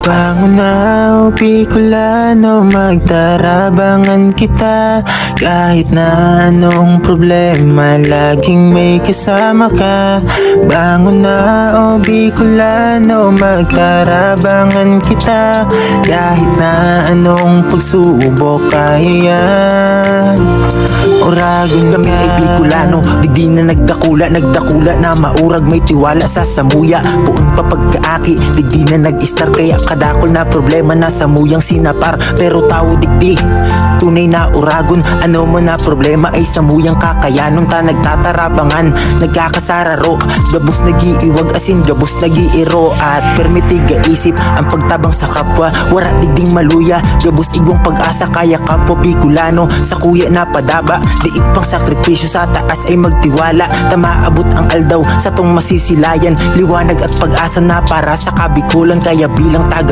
Bangon na o Bicolano, magtarabangan kita. Kahit na anong problema, laging may kasama ka. Bangon na o Bicolano, magtarabangan kita. Kahit na anong pagsubok, kaya yan. Oragon Kami ay Bicolano, di na nagdakula na maurag, may tiwala sa samuya. Puon pa pagkaaki, di na nag-star, kaya kadakol na problema na samuyang sinapar. Pero tao digdig, tunay na Oragon. Ano mo na problema ay samuyang kakayanon. Ta nagtatarabangan, nagkakasararo, gabos nagiiwag asin gabos nagiiro. At permiti gaisip ang pagtabang sa kapwa, wara digding maluya, gabos igong pag-asa. Kaya kapwa Bicolano, sa kuya na padaba, liit pang sakripisyo sa taas ay magtiwala. Tamaabot ang aldaw sa tong masisilayan, liwanag at pag-asa na para sa kabikulan. Kaya bilang taga